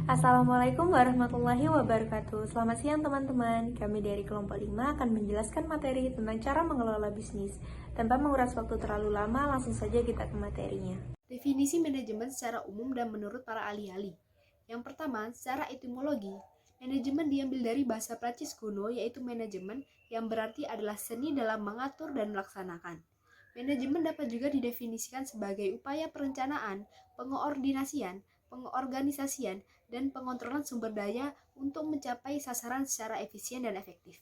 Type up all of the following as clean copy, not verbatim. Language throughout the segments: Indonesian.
Assalamualaikum warahmatullahi wabarakatuh. Selamat siang teman-teman. Kami dari kelompok 5 akan menjelaskan materi tentang cara mengelola bisnis. Tanpa menguras waktu terlalu lama, langsung saja kita ke materinya. Definisi manajemen secara umum dan menurut para ahli-ahli. Yang pertama, secara etimologi, manajemen diambil dari bahasa Prancis kuno yaitu manajemen yang berarti adalah seni dalam mengatur dan melaksanakan. Manajemen dapat juga didefinisikan sebagai upaya perencanaan, pengoordinasian, pengorganisasian, dan pengontrolan sumber daya untuk mencapai sasaran secara efisien dan efektif.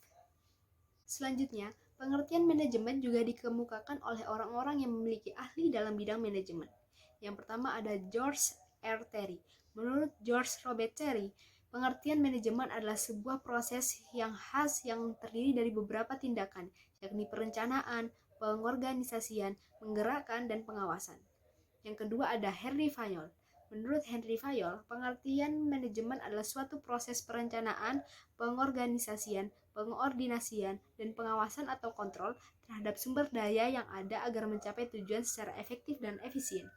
Selanjutnya, pengertian manajemen juga dikemukakan oleh orang-orang yang memiliki ahli dalam bidang manajemen. Yang pertama ada George R. Terry. Menurut George Robert Terry, pengertian manajemen adalah sebuah proses yang khas yang terdiri dari beberapa tindakan, yakni perencanaan, pengorganisasian, menggerakkan, dan pengawasan. Yang kedua ada Henry Fayol. Menurut Henry Fayol, pengertian manajemen adalah suatu proses perencanaan, pengorganisasian, pengordinasian, dan pengawasan atau kontrol terhadap sumber daya yang ada agar mencapai tujuan secara efektif dan efisien.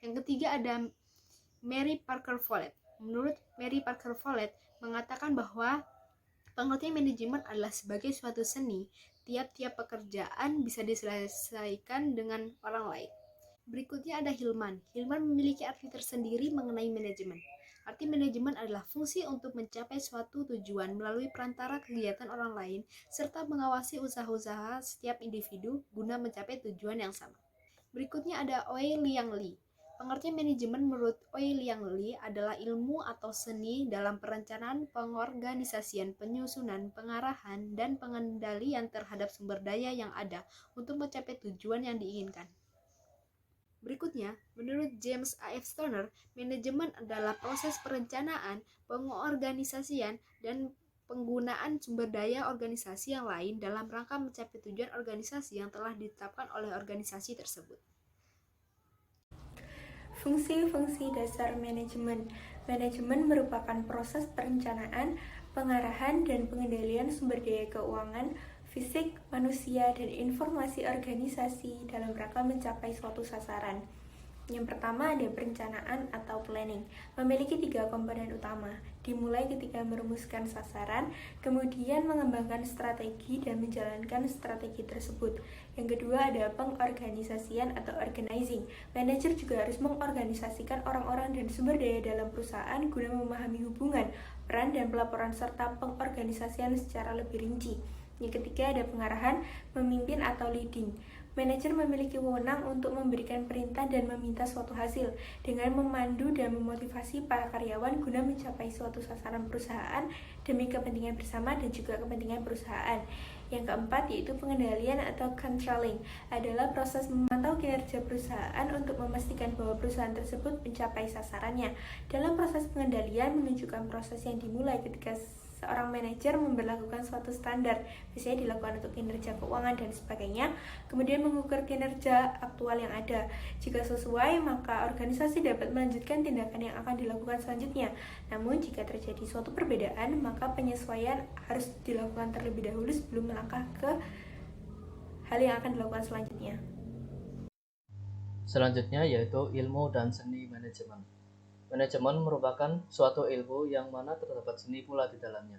Yang ketiga ada Mary Parker Follett. Menurut Mary Parker Follett, mengatakan bahwa pengertian manajemen adalah sebagai suatu seni, tiap-tiap pekerjaan bisa diselesaikan dengan orang lain. Berikutnya ada Hillman. Hillman memiliki arti tersendiri mengenai manajemen. Arti manajemen adalah fungsi untuk mencapai suatu tujuan melalui perantara kegiatan orang lain serta mengawasi usaha-usaha setiap individu guna mencapai tujuan yang sama. Berikutnya ada Wei Liang Li. Pengertian manajemen menurut Wei Liang Li adalah ilmu atau seni dalam perencanaan, pengorganisasian, penyusunan, pengarahan, dan pengendalian terhadap sumber daya yang ada untuk mencapai tujuan yang diinginkan. Berikutnya, menurut James A. F. Stoner, manajemen adalah proses perencanaan, pengorganisasian, dan penggunaan sumber daya organisasi yang lain dalam rangka mencapai tujuan organisasi yang telah ditetapkan oleh organisasi tersebut. Fungsi-fungsi dasar manajemen. Manajemen merupakan proses perencanaan, pengarahan, dan pengendalian sumber daya keuangan, fisik, manusia, dan informasi organisasi dalam rangka mencapai suatu sasaran. Yang pertama ada perencanaan atau planning, memiliki 3 komponen utama, dimulai ketika merumuskan sasaran, kemudian mengembangkan strategi dan menjalankan strategi tersebut. Yang kedua ada pengorganisasian atau organizing, manajer juga harus mengorganisasikan orang-orang dan sumber daya dalam perusahaan guna memahami hubungan, peran, dan pelaporan serta pengorganisasian secara lebih rinci. Yang ketiga ada pengarahan, memimpin atau leading. Manajer memiliki wewenang untuk memberikan perintah dan meminta suatu hasil dengan memandu dan memotivasi para karyawan guna mencapai suatu sasaran perusahaan demi kepentingan bersama dan juga kepentingan perusahaan. Yang keempat yaitu pengendalian atau controlling, adalah proses memantau kinerja perusahaan untuk memastikan bahwa perusahaan tersebut mencapai sasarannya. Dalam proses pengendalian menunjukkan proses yang dimulai ketika seorang manajer memberlakukan suatu standar, biasanya dilakukan untuk kinerja keuangan dan sebagainya, kemudian mengukur kinerja aktual yang ada. Jika sesuai, maka organisasi dapat melanjutkan tindakan yang akan dilakukan selanjutnya. Namun, jika terjadi suatu perbedaan, maka penyesuaian harus dilakukan terlebih dahulu sebelum melangkah ke hal yang akan dilakukan selanjutnya. Selanjutnya yaitu ilmu dan seni manajemen. Manajemen merupakan suatu ilmu yang mana terdapat seni pula di dalamnya.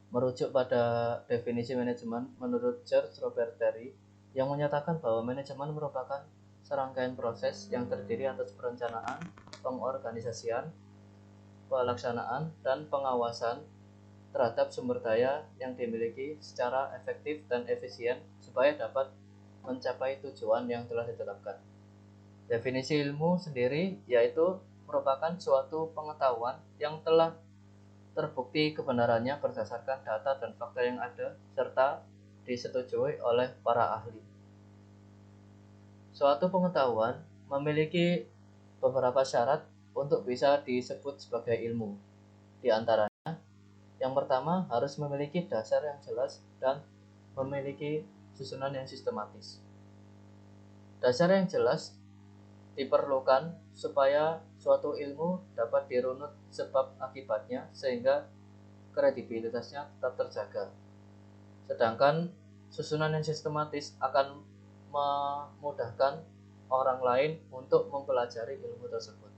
Merujuk pada definisi manajemen menurut George Robert Terry yang menyatakan bahwa manajemen merupakan serangkaian proses yang terdiri atas perencanaan, pengorganisasian, pelaksanaan, dan pengawasan terhadap sumber daya yang dimiliki secara efektif dan efisien supaya dapat mencapai tujuan yang telah ditetapkan. Definisi ilmu sendiri yaitu merupakan suatu pengetahuan yang telah terbukti kebenarannya berdasarkan data dan fakta yang ada serta disetujui oleh para ahli. Suatu pengetahuan memiliki beberapa syarat untuk bisa disebut sebagai ilmu. Di antaranya, yang pertama harus memiliki dasar yang jelas dan memiliki susunan yang sistematis. Dasar yang jelas diperlukan supaya suatu ilmu dapat dirunut sebab akibatnya sehingga kredibilitasnya tetap terjaga. Sedangkan susunan yang sistematis akan memudahkan orang lain untuk mempelajari ilmu tersebut.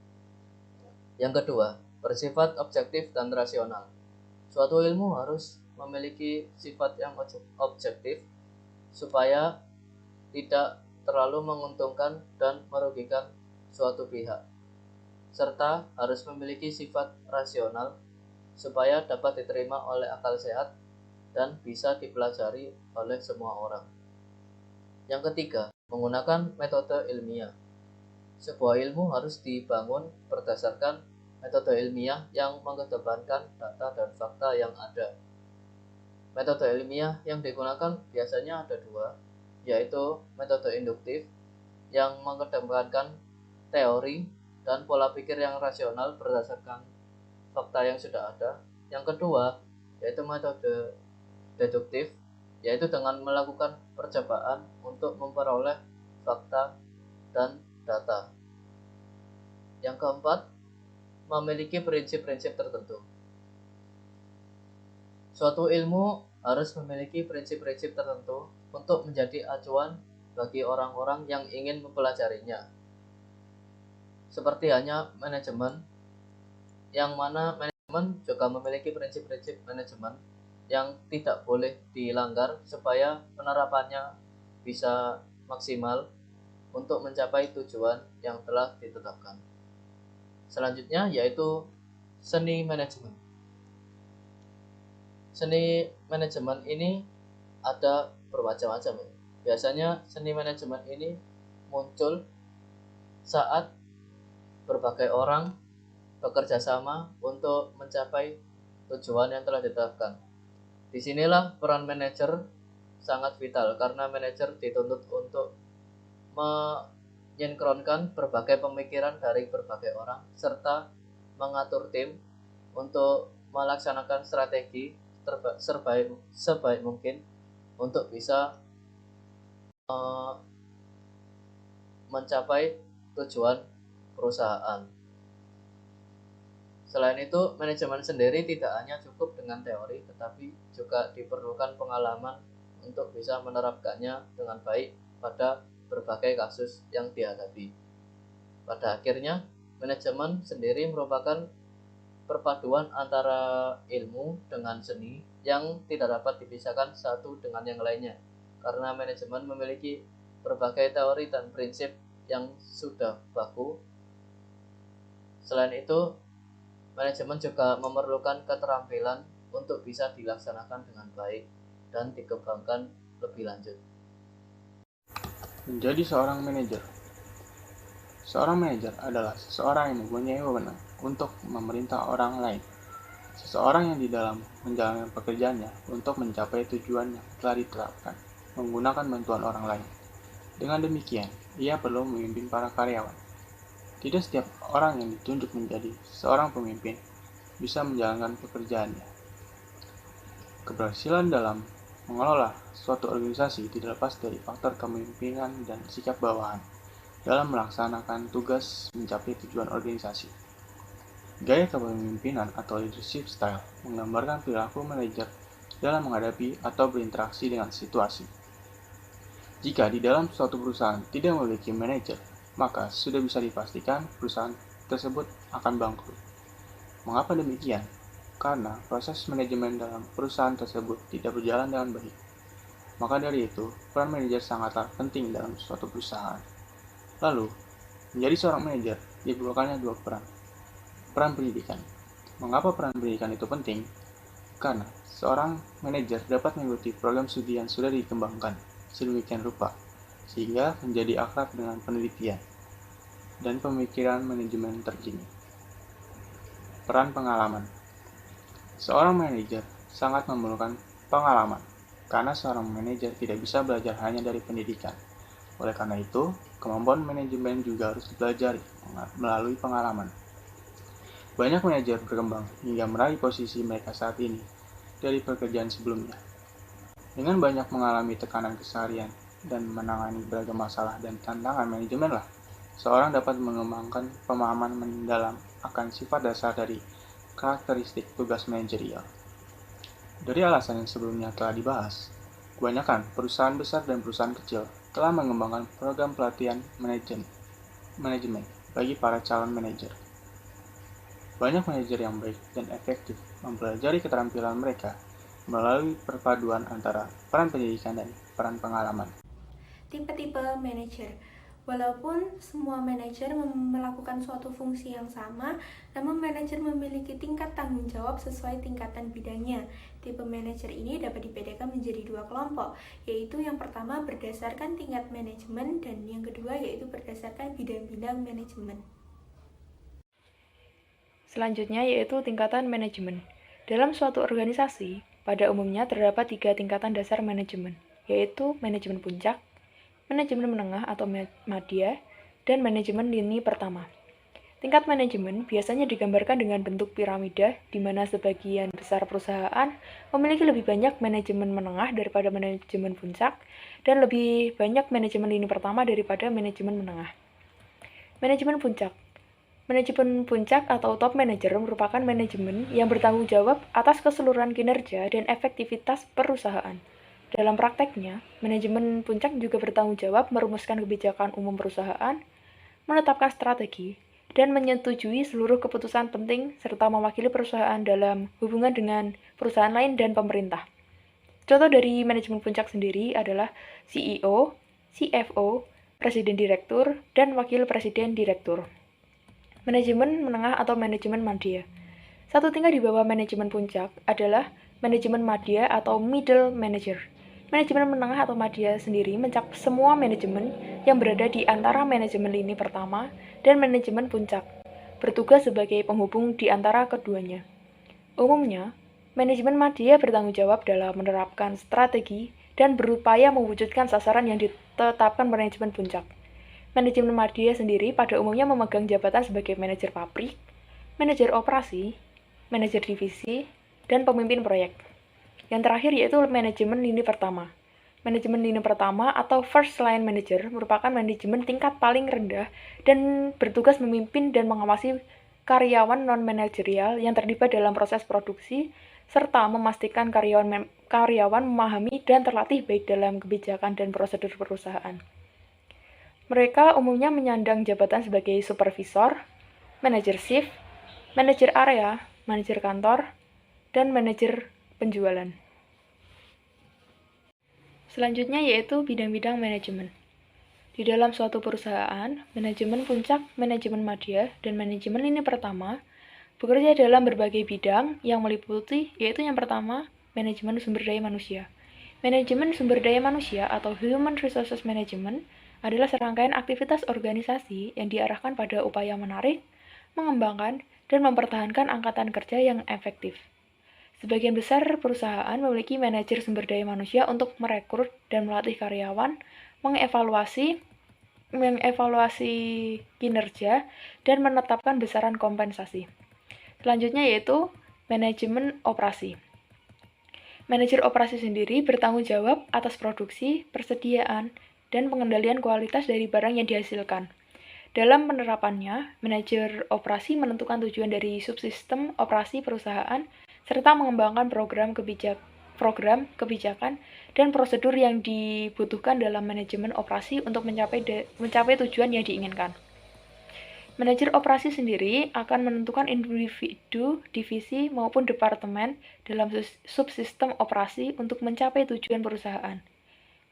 Yang kedua, bersifat objektif dan rasional. Suatu ilmu harus memiliki sifat yang objektif supaya tidak terlalu menguntungkan dan merugikan suatu pihak, serta harus memiliki sifat rasional supaya dapat diterima oleh akal sehat dan bisa dipelajari oleh semua orang. Yang ketiga, menggunakan metode ilmiah. Sebuah ilmu harus dibangun berdasarkan metode ilmiah yang mengedepankan data dan fakta yang ada. Metode ilmiah yang digunakan biasanya ada dua, yaitu metode induktif yang mengedepankan teori dan pola pikir yang rasional berdasarkan fakta yang sudah ada. Yang kedua, yaitu metode deduktif, yaitu dengan melakukan percobaan untuk memperoleh fakta dan data. Yang keempat, memiliki prinsip-prinsip tertentu. Suatu ilmu harus memiliki prinsip-prinsip tertentu untuk menjadi acuan bagi orang-orang yang ingin mempelajarinya. Seperti hanya manajemen, yang mana manajemen juga memiliki prinsip-prinsip manajemen yang tidak boleh dilanggar supaya penerapannya bisa maksimal untuk mencapai tujuan yang telah ditetapkan. Selanjutnya yaitu seni manajemen. Seni manajemen ini ada bermacam-macam ya. Biasanya seni manajemen ini muncul saat berbagai orang bekerja sama untuk mencapai tujuan yang telah ditetapkan. Disinilah peran manajer sangat vital karena manajer dituntut untuk menyinkronkan berbagai pemikiran dari berbagai orang serta mengatur tim untuk melaksanakan strategi sebaik mungkin untuk bisa mencapai tujuan perusahaan. Selain itu, manajemen sendiri tidak hanya cukup dengan teori, tetapi juga diperlukan pengalaman untuk bisa menerapkannya dengan baik pada berbagai kasus yang dihadapi. Pada akhirnya, manajemen sendiri merupakan perpaduan antara ilmu dengan seni yang tidak dapat dipisahkan satu dengan yang lainnya, karena manajemen memiliki berbagai teori dan prinsip yang sudah baku. Selain itu, manajemen juga memerlukan keterampilan untuk bisa dilaksanakan dengan baik dan dikembangkan lebih lanjut. Menjadi seorang manajer. Seorang manajer adalah seseorang yang mempunyai wewenang untuk memerintah orang lain. Seseorang yang di dalam menjalankan pekerjaannya untuk mencapai tujuan yang telah ditetapkan, menggunakan bantuan orang lain. Dengan demikian, ia perlu memimpin para karyawan. Tidak setiap orang yang ditunjuk menjadi seorang pemimpin bisa menjalankan pekerjaannya. Keberhasilan dalam mengelola suatu organisasi tidak lepas dari faktor kepemimpinan dan sikap bawahan dalam melaksanakan tugas mencapai tujuan organisasi. Gaya kepemimpinan atau leadership style menggambarkan perilaku manajer dalam menghadapi atau berinteraksi dengan situasi. Jika di dalam suatu perusahaan tidak memiliki manajer, maka sudah bisa dipastikan perusahaan tersebut akan bangkrut. Mengapa demikian? Karena proses manajemen dalam perusahaan tersebut tidak berjalan dengan baik. Maka dari itu, peran manajer sangatlah penting dalam suatu perusahaan. Lalu, menjadi seorang manajer diperlukannya dua peran. Peran pendidikan. Mengapa peran pendidikan itu penting? Karena seorang manajer dapat mengikuti program studi yang sudah dikembangkan sedemikian rupa, sehingga menjadi akrab dengan penelitian dan pemikiran manajemen terkini. Peran pengalaman. Seorang manajer sangat memerlukan pengalaman, karena seorang manajer tidak bisa belajar hanya dari pendidikan. Oleh karena itu, kemampuan manajemen juga harus dipelajari melalui pengalaman. Banyak manajer berkembang hingga meraih posisi mereka saat ini dari pekerjaan sebelumnya. Dengan banyak mengalami tekanan keseharian dan menangani beragam masalah dan tantangan manajemen lah, seorang dapat mengembangkan pemahaman mendalam akan sifat dasar dari karakteristik tugas manajerial. Dari alasan yang sebelumnya telah dibahas, kebanyakan perusahaan besar dan perusahaan kecil telah mengembangkan program pelatihan manajemen bagi para calon manajer. Banyak manajer yang baik dan efektif mempelajari keterampilan mereka melalui perpaduan antara peran pendidikan dan peran pengalaman. Tipe-tipe manajer. Walaupun semua manajer melakukan suatu fungsi yang sama, namun manajer memiliki tingkat tanggung jawab sesuai tingkatan bidangnya. Tipe manajer ini dapat dibedakan menjadi dua kelompok, yaitu yang pertama berdasarkan tingkat manajemen dan yang kedua yaitu berdasarkan bidang-bidang manajemen. Selanjutnya yaitu tingkatan manajemen. Dalam suatu organisasi, pada umumnya terdapat 3 tingkatan dasar manajemen, yaitu manajemen puncak, manajemen menengah atau madya, dan manajemen lini pertama. Tingkat manajemen biasanya digambarkan dengan bentuk piramida, di mana sebagian besar perusahaan memiliki lebih banyak manajemen menengah daripada manajemen puncak, dan lebih banyak manajemen lini pertama daripada manajemen menengah. Manajemen puncak. Manajemen puncak atau top manager merupakan manajemen yang bertanggung jawab atas keseluruhan kinerja dan efektivitas perusahaan. Dalam prakteknya, manajemen puncak juga bertanggung jawab merumuskan kebijakan umum perusahaan, menetapkan strategi, dan menyetujui seluruh keputusan penting serta mewakili perusahaan dalam hubungan dengan perusahaan lain dan pemerintah. Contoh dari manajemen puncak sendiri adalah CEO, CFO, Presiden Direktur, dan Wakil Presiden Direktur. Manajemen menengah atau manajemen madya. Satu tingkat di bawah manajemen puncak adalah manajemen madya atau middle manager. Manajemen menengah atau madya sendiri mencakup semua manajemen yang berada di antara manajemen lini pertama dan manajemen puncak, bertugas sebagai penghubung di antara keduanya. Umumnya, manajemen madya bertanggung jawab dalam menerapkan strategi dan berupaya mewujudkan sasaran yang ditetapkan manajemen puncak. Manajemen madya sendiri pada umumnya memegang jabatan sebagai manajer pabrik, manajer operasi, manajer divisi, dan pemimpin proyek. Yang terakhir yaitu manajemen lini pertama. Manajemen lini pertama atau first line manager merupakan manajemen tingkat paling rendah dan bertugas memimpin dan mengawasi karyawan non-manajerial yang terlibat dalam proses produksi serta memastikan karyawan memahami dan terlatih baik dalam kebijakan dan prosedur perusahaan. Mereka umumnya menyandang jabatan sebagai supervisor, manajer shift, manajer area, manajer kantor, dan manajer penjualan. Selanjutnya yaitu bidang-bidang manajemen. Di dalam suatu perusahaan, manajemen puncak, manajemen madya, dan manajemen lini pertama bekerja dalam berbagai bidang yang meliputi yaitu yang pertama, manajemen sumber daya manusia. Manajemen sumber daya manusia atau Human Resources Management adalah serangkaian aktivitas organisasi yang diarahkan pada upaya menarik, mengembangkan, dan mempertahankan angkatan kerja yang efektif. Sebagian besar perusahaan memiliki manajer sumber daya manusia untuk merekrut dan melatih karyawan, mengevaluasi kinerja, dan menetapkan besaran kompensasi. Selanjutnya yaitu manajemen operasi. Manajer operasi sendiri bertanggung jawab atas produksi, persediaan, dan pengendalian kualitas dari barang yang dihasilkan. Dalam penerapannya, manajer operasi menentukan tujuan dari subsistem operasi perusahaan serta mengembangkan program kebijakan dan prosedur yang dibutuhkan dalam manajemen operasi untuk mencapai tujuan yang diinginkan. Manajer operasi sendiri akan menentukan individu, divisi, maupun departemen dalam subsistem operasi untuk mencapai tujuan perusahaan.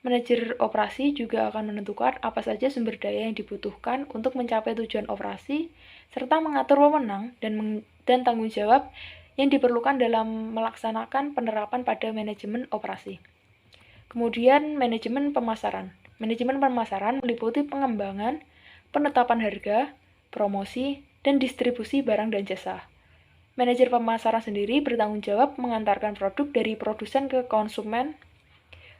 Manajer operasi juga akan menentukan apa saja sumber daya yang dibutuhkan untuk mencapai tujuan operasi, serta mengatur wewenang dan tanggung jawab yang diperlukan dalam melaksanakan penerapan pada manajemen operasi. Kemudian, manajemen pemasaran. Manajemen pemasaran meliputi pengembangan, penetapan harga, promosi, dan distribusi barang dan jasa. Manajer pemasaran sendiri bertanggung jawab mengantarkan produk dari produsen ke konsumen.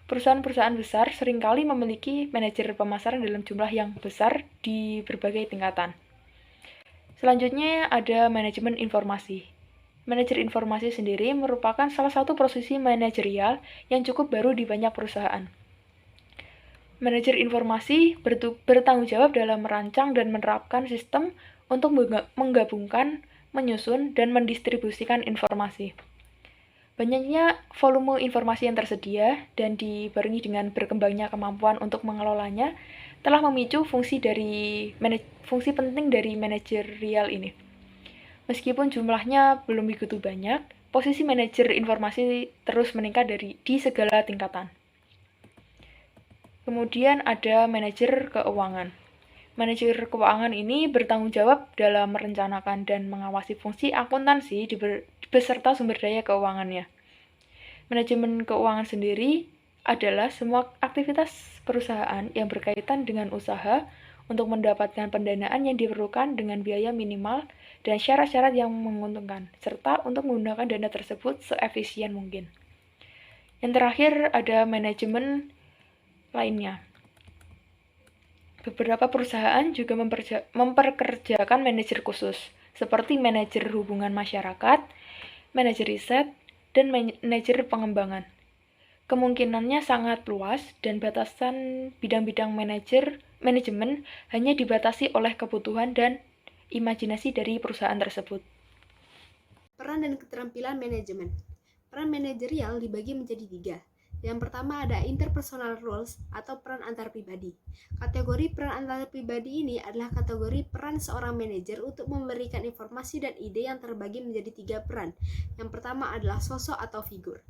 Perusahaan-perusahaan besar seringkali memiliki manajer pemasaran dalam jumlah yang besar di berbagai tingkatan. Selanjutnya ada manajemen informasi. Manajer informasi sendiri merupakan salah satu posisi manajerial yang cukup baru di banyak perusahaan. Manajer informasi bertanggung jawab dalam merancang dan menerapkan sistem untuk menggabungkan, menyusun, dan mendistribusikan informasi. Banyaknya volume informasi yang tersedia dan dibarengi dengan berkembangnya kemampuan untuk mengelolanya telah memicu fungsi penting dari manajerial ini. Meskipun jumlahnya belum begitu banyak, posisi manajer informasi terus meningkat di segala tingkatan. Kemudian ada manajer keuangan. Manajer keuangan ini bertanggung jawab dalam merencanakan dan mengawasi fungsi akuntansi beserta sumber daya keuangannya. Manajemen keuangan sendiri adalah semua aktivitas perusahaan yang berkaitan dengan usaha untuk mendapatkan pendanaan yang diperlukan dengan biaya minimal dan syarat-syarat yang menguntungkan, serta untuk menggunakan dana tersebut seefisien mungkin. Yang terakhir ada manajemen lainnya. Beberapa perusahaan juga memperkerjakan manajer khusus, seperti manajer hubungan masyarakat, manajer riset, dan manajer pengembangan. Kemungkinannya sangat luas dan batasan bidang-bidang manajemen hanya dibatasi oleh kebutuhan dan imajinasi dari perusahaan tersebut. Peran dan keterampilan manajemen. Peran manajerial dibagi menjadi 3. Yang pertama ada interpersonal roles atau peran antar pribadi. Kategori peran antar pribadi ini adalah kategori peran seorang manajer untuk memberikan informasi dan ide yang terbagi menjadi 3 peran. Yang pertama adalah sosok atau figur.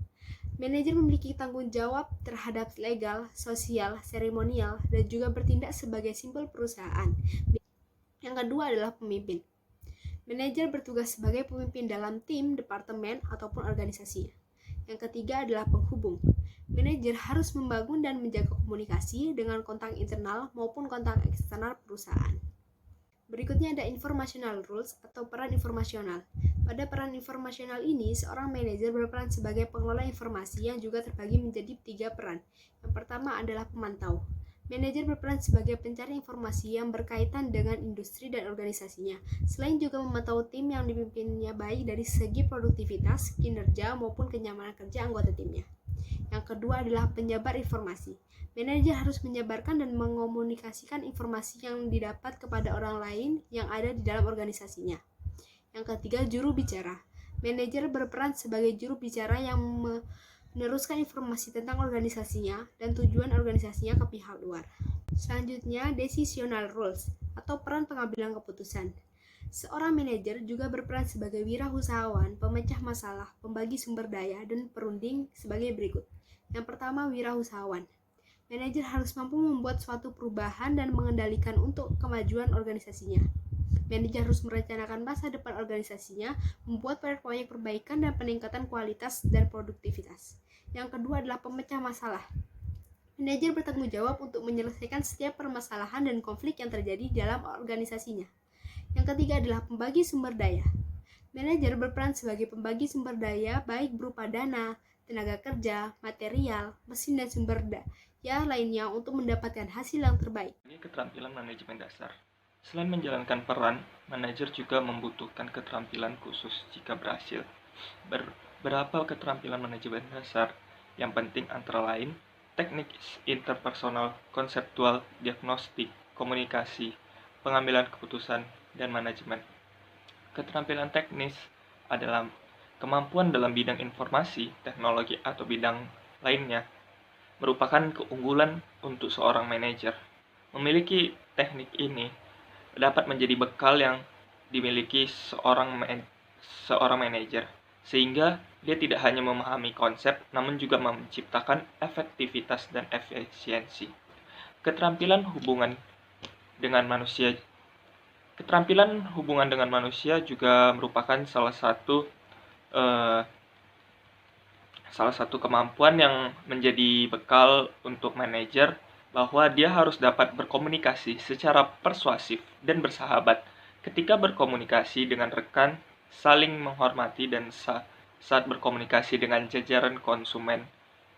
Manajer memiliki tanggung jawab terhadap legal, sosial, seremonial, dan juga bertindak sebagai simbol perusahaan. Yang kedua adalah pemimpin. Manajer bertugas sebagai pemimpin dalam tim, departemen, ataupun organisasinya. Yang ketiga adalah penghubung. Manajer harus membangun dan menjaga komunikasi dengan kontak internal maupun kontak eksternal perusahaan. Berikutnya ada informational rules atau peran informasional. Pada peran informasional ini, seorang manajer berperan sebagai pengelola informasi yang juga terbagi menjadi 3 peran. Yang pertama adalah pemantau. Manajer berperan sebagai pencari informasi yang berkaitan dengan industri dan organisasinya, selain juga memantau tim yang dipimpinnya baik dari segi produktivitas, kinerja, maupun kenyamanan kerja anggota timnya. Yang kedua adalah penyebar informasi. Manajer harus menyebarkan dan mengomunikasikan informasi yang didapat kepada orang lain yang ada di dalam organisasinya. Yang ketiga, juru bicara. Manajer berperan sebagai juru bicara yang meneruskan informasi tentang organisasinya dan tujuan organisasinya ke pihak luar. Selanjutnya, decisional roles atau peran pengambilan keputusan. Seorang manajer juga berperan sebagai wirausahawan, pemecah masalah, pembagi sumber daya, dan perunding sebagai berikut. Yang pertama, wirausahawan. Manajer harus mampu membuat suatu perubahan dan mengendalikan untuk kemajuan organisasinya. Manajer harus merencanakan masa depan organisasinya, membuat proyek-proyek perbaikan dan peningkatan kualitas dan produktivitas. Yang kedua adalah pemecah masalah. Manajer bertanggung jawab untuk menyelesaikan setiap permasalahan dan konflik yang terjadi dalam organisasinya. Yang ketiga adalah pembagi sumber daya. Manajer berperan sebagai pembagi sumber daya baik berupa dana, tenaga kerja, material, mesin, dan sumber daya lainnya untuk mendapatkan hasil yang terbaik. Ini keterampilan manajemen dasar. Selain menjalankan peran, manajer juga membutuhkan keterampilan khusus jika berhasil. Beberapa keterampilan manajemen dasar yang penting antara lain teknik interpersonal, konseptual, diagnostik, komunikasi, pengambilan keputusan, dan manajemen. Keterampilan teknis adalah kemampuan dalam bidang informasi, teknologi, atau bidang lainnya, merupakan keunggulan untuk seorang manajer. Memiliki teknik ini dapat menjadi bekal yang dimiliki seorang manajer, sehingga dia tidak hanya memahami konsep, namun juga menciptakan efektivitas dan efisiensi. Keterampilan hubungan dengan manusia juga merupakan salah satu kemampuan yang menjadi bekal untuk manajer, bahwa dia harus dapat berkomunikasi secara persuasif dan bersahabat ketika berkomunikasi dengan rekan, saling menghormati, dan saat berkomunikasi dengan jajaran konsumen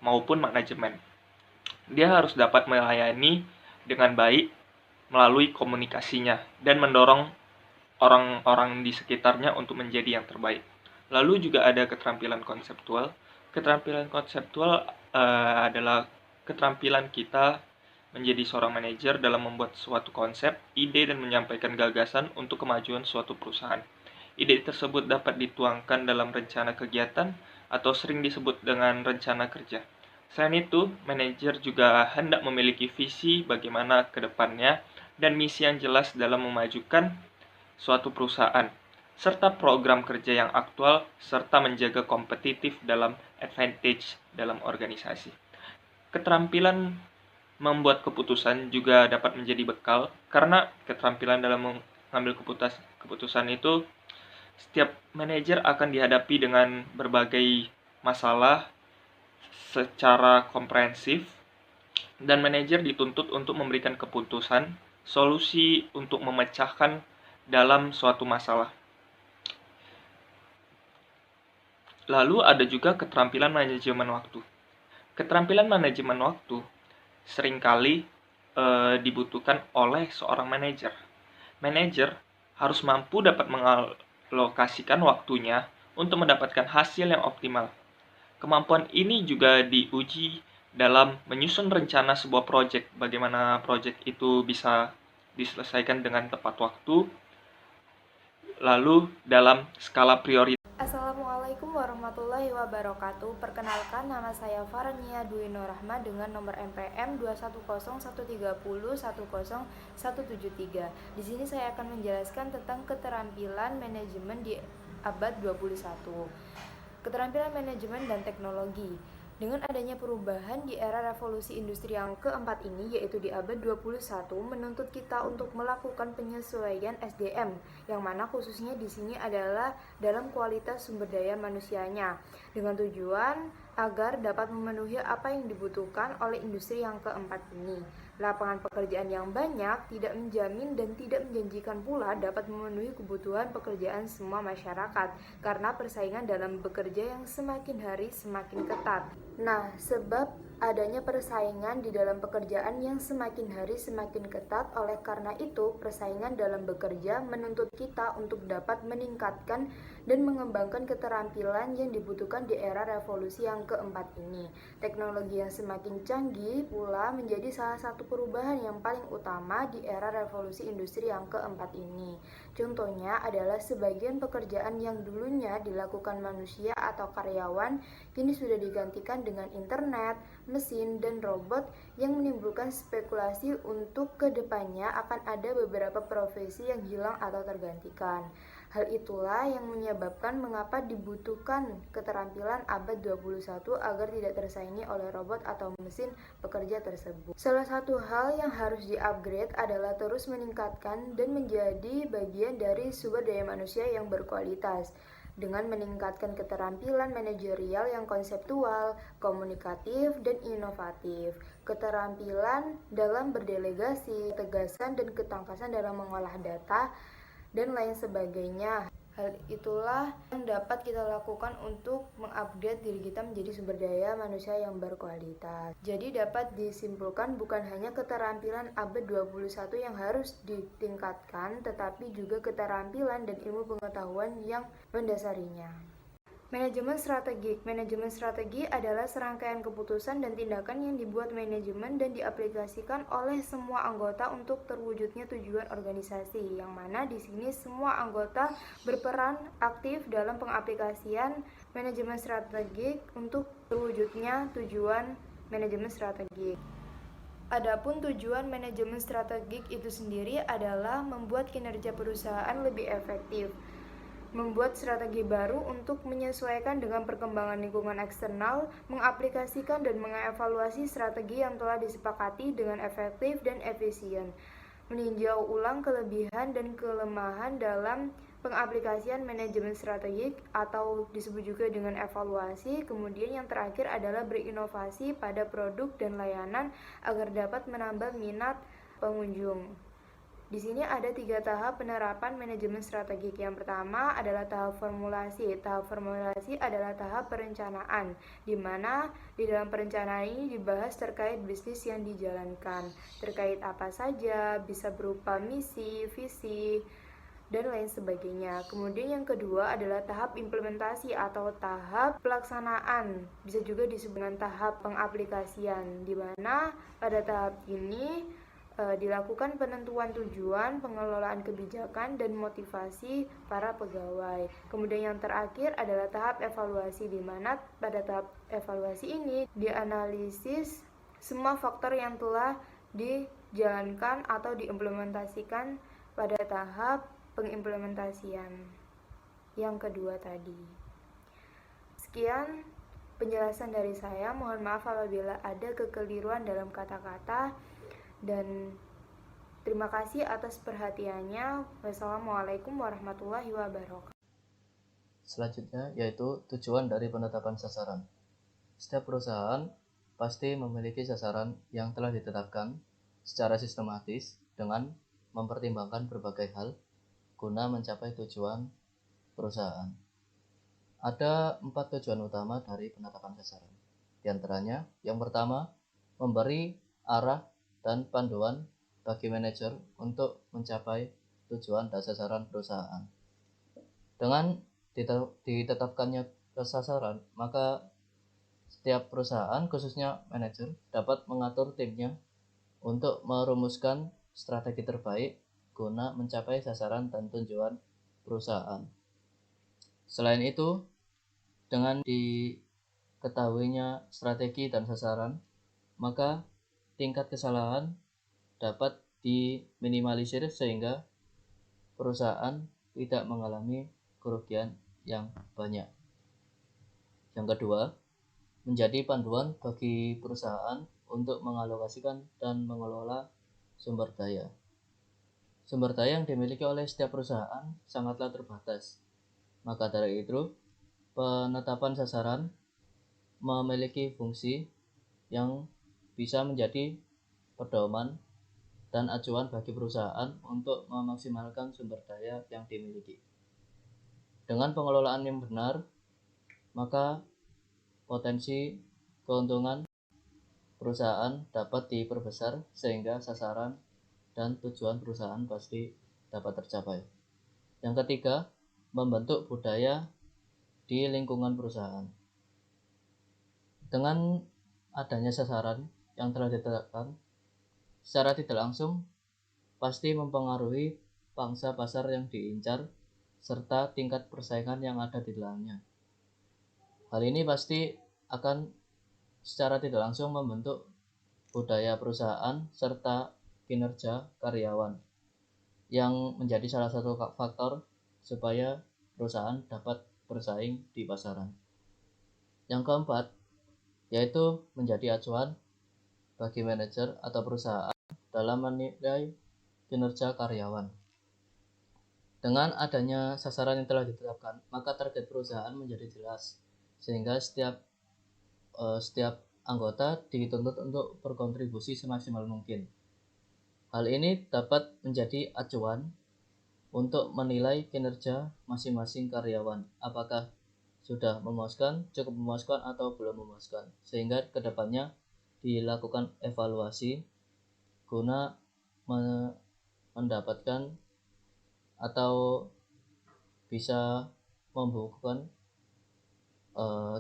maupun manajemen. Dia harus dapat melayani dengan baik melalui komunikasinya dan mendorong orang-orang di sekitarnya untuk menjadi yang terbaik. Lalu juga ada keterampilan konseptual. Keterampilan konseptual adalah keterampilan kita menjadi seorang manajer dalam membuat suatu konsep, ide, dan menyampaikan gagasan untuk kemajuan suatu perusahaan. Ide tersebut dapat dituangkan dalam rencana kegiatan atau sering disebut dengan rencana kerja. Selain itu, manajer juga hendak memiliki visi bagaimana ke depannya dan misi yang jelas dalam memajukan suatu perusahaan. serta program kerja yang aktual, serta menjaga kompetitif dalam advantage dalam organisasi. Keterampilan membuat keputusan juga dapat menjadi bekal, karena keterampilan dalam mengambil keputusan itu setiap manajer akan dihadapi dengan berbagai masalah secara komprehensif, dan manajer dituntut untuk memberikan keputusan, solusi untuk memecahkan dalam suatu masalah. Lalu ada juga keterampilan manajemen waktu. Keterampilan manajemen waktu seringkali dibutuhkan oleh seorang manajer. Manajer harus mampu dapat mengalokasikan waktunya untuk mendapatkan hasil yang optimal. Kemampuan ini juga diuji dalam menyusun rencana sebuah proyek, bagaimana proyek itu bisa diselesaikan dengan tepat waktu, lalu dalam skala prioritas. Assalamualaikum warahmatullahi wabarakatuh. Perkenalkan, nama saya Farania Dwi Nur Rahma dengan nomor NPM 21013010173. Di sini saya akan menjelaskan tentang keterampilan manajemen di abad 21. Keterampilan manajemen dan teknologi. Dengan adanya perubahan di era revolusi industri yang keempat ini, yaitu di abad 21, menuntut kita untuk melakukan penyesuaian SDM, yang mana khususnya di sini adalah dalam kualitas sumber daya manusianya, dengan tujuan agar dapat memenuhi apa yang dibutuhkan oleh industri yang keempat ini. Lapangan pekerjaan yang banyak tidak menjamin dan tidak menjanjikan pula dapat memenuhi kebutuhan pekerjaan semua masyarakat, karena persaingan dalam bekerja yang semakin hari semakin ketat. Nah, sebab adanya persaingan di dalam pekerjaan yang semakin hari semakin ketat, oleh karena itu persaingan dalam bekerja menuntut kita untuk dapat meningkatkan dan mengembangkan keterampilan yang dibutuhkan di era revolusi yang keempat ini. Teknologi yang semakin canggih pula menjadi salah satu perubahan yang paling utama di era revolusi industri yang keempat ini. Contohnya adalah sebagian pekerjaan yang dulunya dilakukan manusia atau karyawan kini sudah digantikan dengan internet, mesin, dan robot, yang menimbulkan spekulasi untuk kedepannya akan ada beberapa profesi yang hilang atau tergantikan. Hal itulah yang menyebabkan mengapa dibutuhkan keterampilan abad 21 agar tidak tersaingi oleh robot atau mesin pekerja tersebut. Salah satu hal yang harus di-upgrade adalah terus meningkatkan dan menjadi bagian dari sumber daya manusia yang berkualitas, dengan meningkatkan keterampilan manajerial yang konseptual, komunikatif, dan inovatif, keterampilan dalam berdelegasi, ketegasan dan ketangkasan dalam mengolah data, dan lain sebagainya. Hal itulah yang dapat kita lakukan untuk mengupgrade diri kita menjadi sumber daya manusia yang berkualitas. Jadi dapat disimpulkan bukan hanya keterampilan abad 21 yang harus ditingkatkan, tetapi juga keterampilan dan ilmu pengetahuan yang mendasarinya. Manajemen strategik. Manajemen strategi adalah serangkaian keputusan dan tindakan yang dibuat manajemen dan diaplikasikan oleh semua anggota untuk terwujudnya tujuan organisasi, yang mana di sini semua anggota berperan aktif dalam pengaplikasian manajemen strategik untuk terwujudnya tujuan manajemen strategik. Adapun tujuan manajemen strategik itu sendiri adalah membuat kinerja perusahaan lebih efektif, membuat strategi baru untuk menyesuaikan dengan perkembangan lingkungan eksternal, mengaplikasikan dan mengevaluasi strategi yang telah disepakati dengan efektif dan efisien, meninjau ulang kelebihan dan kelemahan dalam pengaplikasian manajemen strategik atau disebut juga dengan evaluasi. Kemudian yang terakhir adalah berinovasi pada produk dan layanan agar dapat menambah minat pengunjung. Di sini ada 3 tahap penerapan manajemen strategik. Yang pertama adalah tahap formulasi. Tahap formulasi adalah tahap perencanaan, di mana di dalam perencanaan ini dibahas terkait bisnis yang dijalankan, terkait apa saja, bisa berupa misi, visi, dan lain sebagainya. Kemudian yang kedua adalah tahap implementasi atau tahap pelaksanaan, bisa juga disebut dengan tahap pengaplikasian, di mana pada tahap ini dilakukan penentuan tujuan, pengelolaan kebijakan, dan motivasi para pegawai. Kemudian yang terakhir adalah tahap evaluasi, di mana pada tahap evaluasi ini dianalisis semua faktor yang telah dijalankan atau diimplementasikan pada tahap pengimplementasian. yang kedua tadi. Sekian penjelasan dari saya. Mohon maaf apabila ada kekeliruan dalam kata-kata, dan terima kasih atas perhatiannya. Wassalamualaikum warahmatullahi wabarakatuh. Selanjutnya yaitu tujuan dari penetapan sasaran. Setiap perusahaan pasti memiliki sasaran yang telah ditetapkan secara sistematis dengan mempertimbangkan berbagai hal guna mencapai tujuan perusahaan. Ada 4 tujuan utama dari penetapan sasaran. Di antaranya, yang pertama, memberi arah dan panduan bagi manajer untuk mencapai tujuan dan sasaran perusahaan. Dengan ditetapkannya sasaran, maka setiap perusahaan, khususnya manajer, dapat mengatur timnya untuk merumuskan strategi terbaik guna mencapai sasaran dan tujuan perusahaan. Selain itu, dengan diketahuinya strategi dan sasaran, maka tingkat kesalahan dapat diminimalisir sehingga perusahaan tidak mengalami kerugian yang banyak. Yang kedua, menjadi panduan bagi perusahaan untuk mengalokasikan dan mengelola sumber daya. Sumber daya yang dimiliki oleh setiap perusahaan sangatlah terbatas. Maka dari itu, penetapan sasaran memiliki fungsi yang bisa menjadi pedoman dan acuan bagi perusahaan untuk memaksimalkan sumber daya yang dimiliki. Dengan pengelolaan yang benar, maka potensi keuntungan perusahaan dapat diperbesar sehingga sasaran dan tujuan perusahaan pasti dapat tercapai. Yang ketiga, membentuk budaya di lingkungan perusahaan. Dengan adanya sasaran yang telah ditetapkan, secara tidak langsung pasti mempengaruhi pangsa pasar yang diincar serta tingkat persaingan yang ada di dalamnya. Hal ini pasti akan secara tidak langsung membentuk budaya perusahaan serta kinerja karyawan, yang menjadi salah satu faktor supaya perusahaan dapat bersaing di pasaran. Yang keempat, yaitu menjadi acuan bagi manajer atau perusahaan dalam menilai kinerja karyawan. Dengan adanya sasaran yang telah ditetapkan, maka target perusahaan menjadi jelas, sehingga setiap anggota dituntut untuk berkontribusi semaksimal mungkin. Hal ini dapat menjadi acuan untuk menilai kinerja masing-masing karyawan, apakah sudah memuaskan, cukup memuaskan, atau belum memuaskan, sehingga kedepannya dilakukan evaluasi guna mendapatkan atau bisa membukukan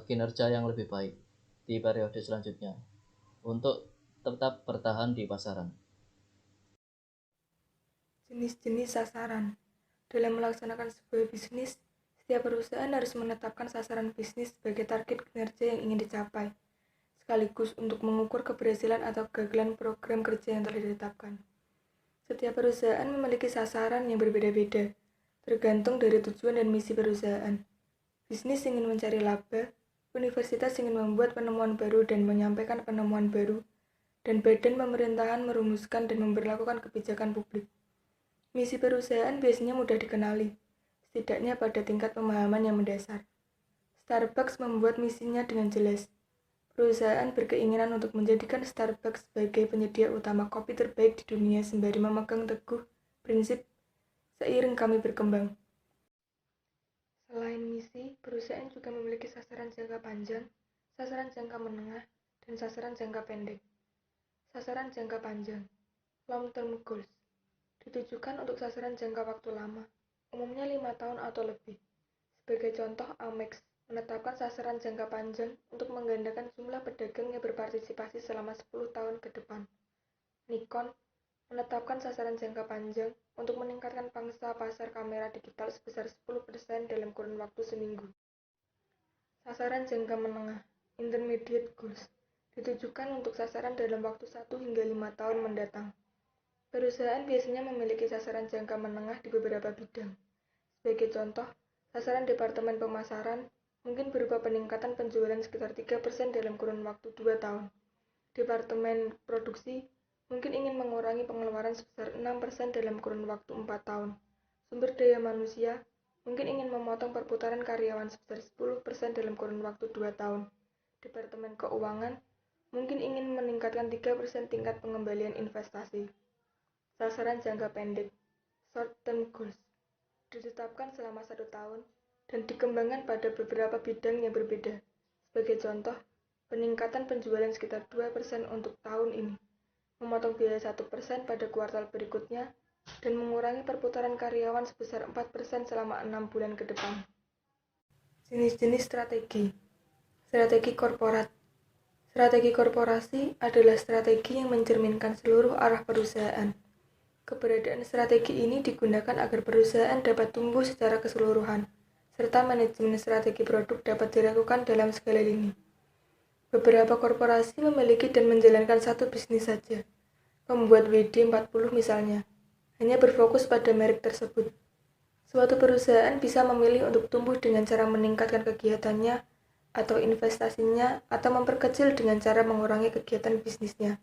kinerja yang lebih baik di periode selanjutnya untuk tetap bertahan di pasaran. Jenis-jenis sasaran. Dalam melaksanakan sebuah bisnis, setiap perusahaan harus menetapkan sasaran bisnis sebagai target kinerja yang ingin dicapai, sekaligus untuk mengukur keberhasilan atau kegagalan program kerja yang telah ditetapkan. Setiap perusahaan memiliki sasaran yang berbeda-beda, tergantung dari tujuan dan misi perusahaan. Bisnis ingin mencari laba, universitas ingin membuat penemuan baru dan menyampaikan penemuan baru, dan badan pemerintahan merumuskan dan memberlakukan kebijakan publik. Misi perusahaan biasanya mudah dikenali, setidaknya pada tingkat pemahaman yang mendasar. Starbucks membuat misinya dengan jelas. Perusahaan berkeinginan untuk menjadikan Starbucks sebagai penyedia utama kopi terbaik di dunia sembari memegang teguh prinsip seiring kami berkembang. Selain misi, perusahaan juga memiliki sasaran jangka panjang, sasaran jangka menengah, dan sasaran jangka pendek. Sasaran jangka panjang, long-term goals, ditujukan untuk sasaran jangka waktu lama, umumnya 5 tahun atau lebih. Sebagai contoh, Amex menetapkan sasaran jangka panjang untuk menggandakan jumlah pedagang yang berpartisipasi selama 10 tahun ke depan. Nikon menetapkan sasaran jangka panjang untuk meningkatkan pangsa pasar kamera digital sebesar 10% dalam kurun waktu seminggu. Sasaran jangka menengah, intermediate goals, ditujukan untuk sasaran dalam waktu 1 hingga 5 tahun mendatang. Perusahaan biasanya memiliki sasaran jangka menengah di beberapa bidang. Sebagai contoh, Sasaran Departemen Pemasaran mungkin berupa peningkatan penjualan sekitar 3% dalam kurun waktu 2 tahun. Departemen Produksi mungkin ingin mengurangi pengeluaran sebesar 6% dalam kurun waktu 4 tahun. Sumber daya manusia mungkin ingin memotong perputaran karyawan sebesar 10% dalam kurun waktu 2 tahun. Departemen Keuangan mungkin ingin meningkatkan 3% tingkat pengembalian investasi. Sasaran jangka pendek, short term goals, ditetapkan selama 1 tahun dan dikembangkan pada beberapa bidang yang berbeda. Sebagai contoh, peningkatan penjualan sekitar 2% untuk tahun ini, memotong biaya 1% pada kuartal berikutnya, dan mengurangi perputaran karyawan sebesar 4% selama 6 bulan ke depan. Jenis-jenis strategi. Strategi korporat. Strategi korporasi adalah strategi yang mencerminkan seluruh arah perusahaan. Keberadaan strategi ini digunakan agar perusahaan dapat tumbuh secara keseluruhan, serta manajemen strategi produk dapat dilakukan dalam segala lini. Beberapa korporasi memiliki dan menjalankan satu bisnis saja. Pembuat WD-40 misalnya, hanya berfokus pada merek tersebut. Suatu perusahaan bisa memilih untuk tumbuh dengan cara meningkatkan kegiatannya atau investasinya atau memperkecil dengan cara mengurangi kegiatan bisnisnya.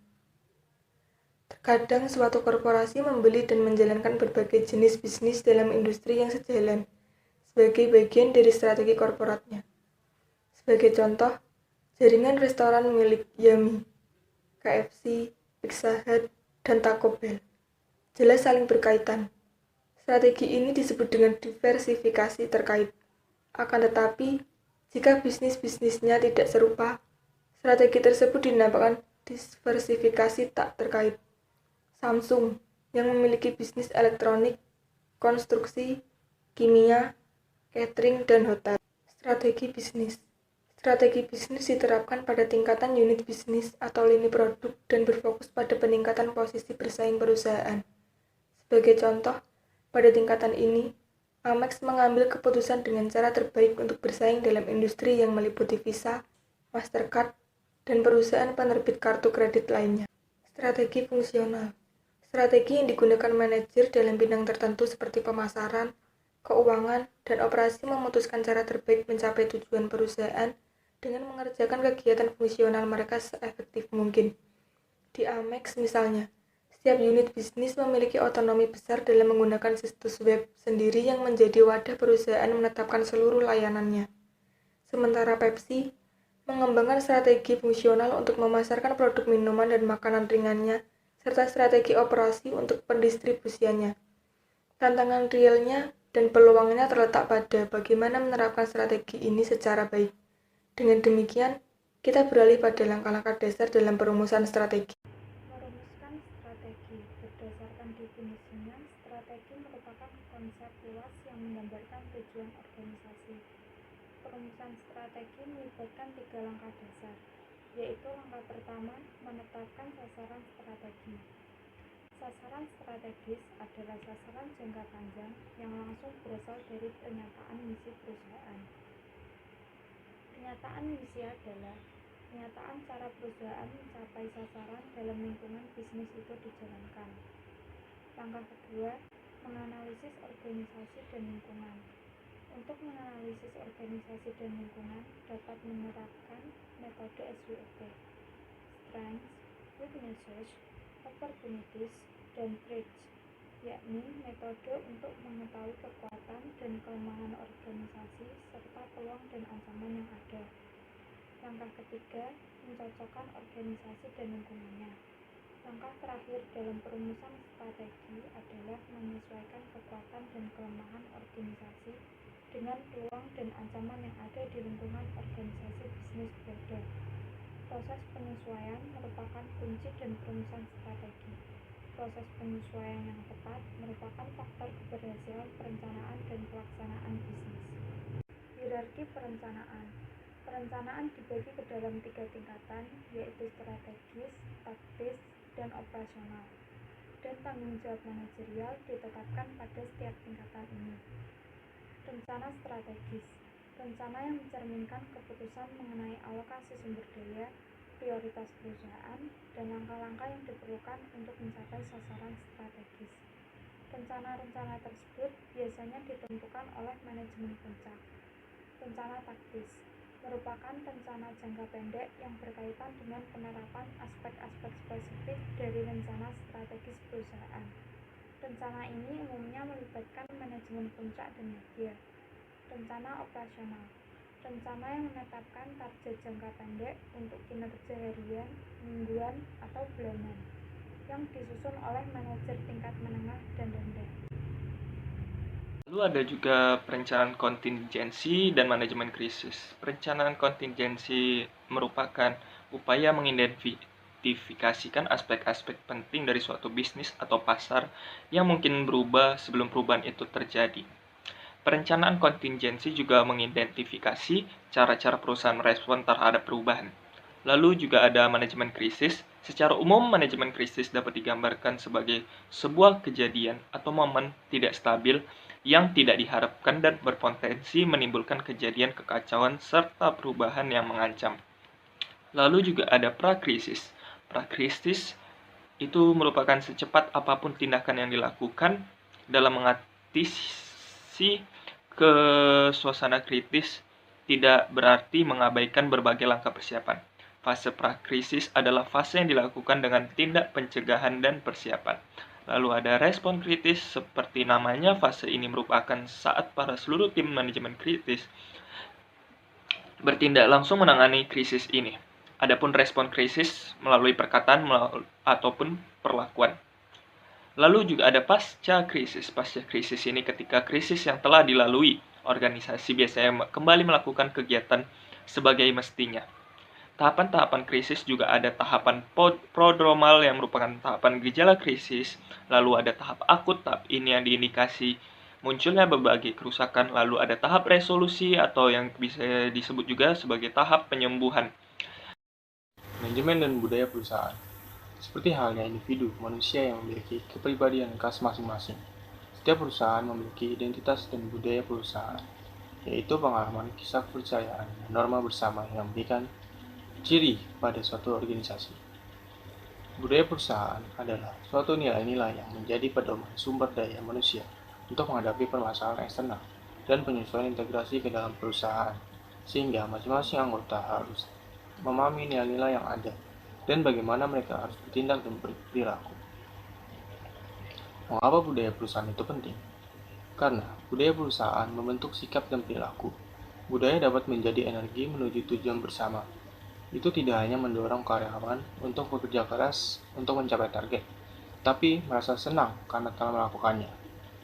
Terkadang suatu korporasi membeli dan menjalankan berbagai jenis bisnis dalam industri yang sejalan sebagai bagian dari strategi korporatnya. Sebagai contoh, jaringan restoran milik Yummy, KFC, Pizza Hut, dan Taco Bell jelas saling berkaitan. Strategi ini disebut dengan diversifikasi terkait. Akan tetapi, jika bisnis-bisnisnya tidak serupa, strategi tersebut dinamakan diversifikasi tak terkait. Samsung, yang memiliki bisnis elektronik, konstruksi, kimia, catering, dan hotel. Strategi bisnis. Strategi bisnis diterapkan pada tingkatan unit bisnis atau lini produk dan berfokus pada peningkatan posisi bersaing perusahaan. Sebagai contoh, pada tingkatan ini, Amex mengambil keputusan dengan cara terbaik untuk bersaing dalam industri yang meliputi Visa, Mastercard, dan perusahaan penerbit kartu kredit lainnya. Strategi fungsional. Strategi yang digunakan manajer dalam bidang tertentu seperti pemasaran, keuangan, dan operasi memutuskan cara terbaik mencapai tujuan perusahaan dengan mengerjakan kegiatan fungsional mereka seefektif mungkin. Di Amex misalnya, setiap unit bisnis memiliki otonomi besar dalam menggunakan situs web sendiri yang menjadi wadah perusahaan menetapkan seluruh layanannya. Sementara Pepsi mengembangkan strategi fungsional untuk memasarkan produk minuman dan makanan ringannya, serta strategi operasi untuk pendistribusiannya. Tantangan realnya dan peluangnya terletak pada bagaimana menerapkan strategi ini secara baik. Dengan demikian, kita beralih pada langkah-langkah dasar dalam perumusan strategi. Merumuskan strategi. Berdasarkan definisinya, strategi merupakan konsep luas yang menggambarkan tujuan organisasi. Perumusan strategi melibatkan 3 langkah dasar, yaitu langkah pertama, menetapkan sasaran strategi. Sasaran strategis adalah sasaran jangka panjang yang langsung berasal dari pernyataan misi perusahaan. Pernyataan misi adalah pernyataan cara perusahaan mencapai sasaran dalam lingkungan bisnis itu dijalankan. Langkah kedua, menganalisis organisasi dan lingkungan. Untuk menganalisis organisasi dan lingkungan dapat menerapkan metode SWOT, Strengths, Weaknesses, Opportunities, dan Threats, yakni metode untuk mengetahui kekuatan dan kelemahan organisasi serta peluang dan ancaman yang ada. Langkah ketiga, mencocokkan organisasi dan lingkungannya. Langkah terakhir dalam perumusan strategi adalah menyesuaikan kekuatan dan kelemahan organisasi dengan peluang dan ancaman yang ada di lingkungan organisasi bisnis berada. Proses penyesuaian merupakan kunci dan perumusan strategi. Proses penyesuaian yang tepat merupakan faktor keberhasilan perencanaan dan pelaksanaan bisnis. Hierarki perencanaan. Perencanaan dibagi ke dalam 3 tingkatan, yaitu strategis, taktis, dan operasional. Dan tanggung jawab manajerial ditetapkan pada setiap tingkatan ini. Rencana strategis. Rencana yang mencerminkan keputusan mengenai alokasi sumber daya, prioritas perusahaan, dan langkah-langkah yang diperlukan untuk mencapai sasaran strategis. Rencana-rencana tersebut biasanya ditentukan oleh manajemen puncak. Rencana taktis merupakan rencana jangka pendek yang berkaitan dengan penerapan aspek-aspek spesifik dari rencana strategis perusahaan. Rencana ini umumnya melibatkan manajemen puncak dan media. Rencana operasional rencana yang menetapkan target jangka pendek untuk kinerja harian, mingguan, atau bulanan, yang disusun oleh manajer tingkat menengah dan rendah. Lalu ada juga perencanaan kontingensi dan manajemen krisis. Perencanaan kontingensi merupakan upaya mengidentifikasikan aspek-aspek penting dari suatu bisnis atau pasar yang mungkin berubah sebelum perubahan itu terjadi. Perencanaan kontingensi juga mengidentifikasi cara-cara perusahaan merespon terhadap perubahan. Lalu juga ada manajemen krisis. Secara umum, manajemen krisis dapat digambarkan sebagai sebuah kejadian atau momen tidak stabil yang tidak diharapkan dan berpotensi menimbulkan kejadian kekacauan serta perubahan yang mengancam. Lalu juga ada prakrisis. Prakrisis itu merupakan secepat apapun tindakan yang dilakukan dalam mengatasi ke suasana kritis, tidak berarti mengabaikan berbagai langkah persiapan. Fase prakrisis adalah fase yang dilakukan dengan tindak pencegahan dan persiapan. Lalu ada respon kritis, seperti namanya, fase ini merupakan saat para seluruh tim manajemen kritis bertindak langsung menangani krisis ini. Adapun respon krisis melalui perkataan ataupun perlakuan. Lalu juga ada pasca krisis. Pasca krisis ini ketika krisis yang telah dilalui, organisasi biasanya kembali melakukan kegiatan sebagai mestinya. Tahapan-tahapan krisis juga ada tahapan prodromal yang merupakan tahapan gejala krisis, lalu ada tahap akut, tahap ini yang diindikasi munculnya berbagai kerusakan, lalu ada tahap resolusi atau yang bisa disebut juga sebagai tahap penyembuhan. Manajemen dan budaya perusahaan. Seperti halnya individu, manusia yang memiliki kepribadian khas masing-masing. Setiap perusahaan memiliki identitas dan budaya perusahaan, yaitu pengalaman, kisah kepercayaan, dan norma bersama yang memberikan ciri pada suatu organisasi. Budaya perusahaan adalah suatu nilai-nilai yang menjadi pedoman sumber daya manusia untuk menghadapi permasalahan eksternal dan penyesuaian integrasi ke dalam perusahaan, sehingga masing-masing anggota harus memahami nilai-nilai yang ada dan bagaimana mereka harus bertindak dan berperilaku. Mengapa budaya perusahaan itu penting? Karena budaya perusahaan membentuk sikap dan perilaku. Budaya dapat menjadi energi menuju tujuan bersama. Itu tidak hanya mendorong karyawan untuk bekerja keras untuk mencapai target, tapi merasa senang karena telah melakukannya.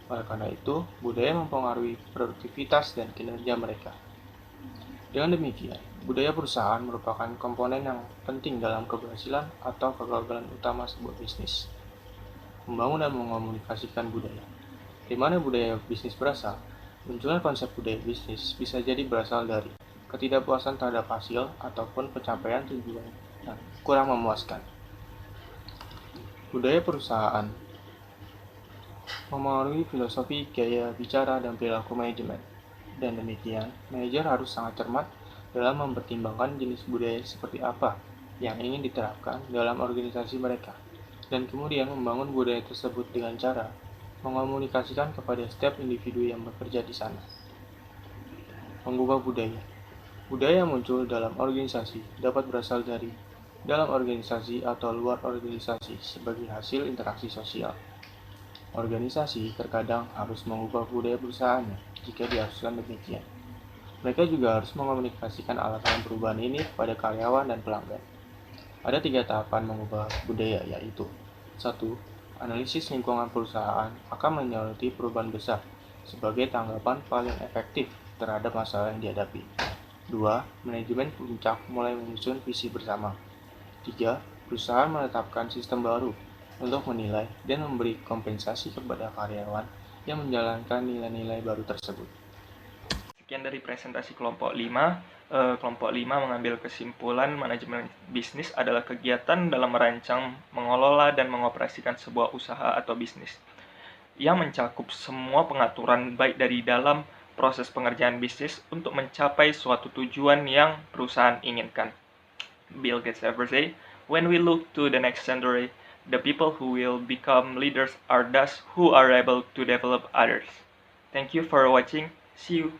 Oleh karena itu, budaya mempengaruhi produktivitas dan kinerja mereka. Dengan demikian, budaya perusahaan merupakan komponen yang penting dalam keberhasilan atau kegagalan utama sebuah bisnis. Membangun dan mengomunikasikan budaya. Di mana budaya bisnis berasal? Munculnya konsep budaya bisnis bisa jadi berasal dari ketidakpuasan terhadap hasil ataupun pencapaian tujuan yang kurang memuaskan. Budaya perusahaan memengaruhi filosofi, gaya bicara, dan perilaku manajemen. Dan demikian, manajer harus sangat cermat dalam mempertimbangkan jenis budaya seperti apa yang ingin diterapkan dalam organisasi mereka, dan kemudian membangun budaya tersebut dengan cara mengomunikasikan kepada setiap individu yang bekerja di sana. Mengubah budaya. Budaya yang muncul dalam organisasi dapat berasal dari dalam organisasi atau luar organisasi sebagai hasil interaksi sosial. Organisasi terkadang harus mengubah budaya perusahaannya jika diharuskan demikian. Mereka juga harus mengomunikasikan alasan perubahan ini kepada karyawan dan pelanggan. Ada 3 tahapan mengubah budaya, yaitu 1. Analisis lingkungan perusahaan akan menyoroti perubahan besar sebagai tanggapan paling efektif terhadap masalah yang dihadapi. 2. Manajemen puncak mulai menyusun visi bersama. 3. Perusahaan menetapkan sistem baru untuk menilai dan memberi kompensasi kepada karyawan yang menjalankan nilai-nilai baru tersebut. Sekian dari presentasi kelompok 5. Kelompok 5 mengambil kesimpulan manajemen bisnis adalah kegiatan dalam merancang, mengelola, dan mengoperasikan sebuah usaha atau bisnis yang mencakup semua pengaturan baik dari dalam proses pengerjaan bisnis untuk mencapai suatu tujuan yang perusahaan inginkan. Bill Gates ever say, "When we look to the next century, The people who will become leaders are those who are able to develop others. Thank you for watching. See you.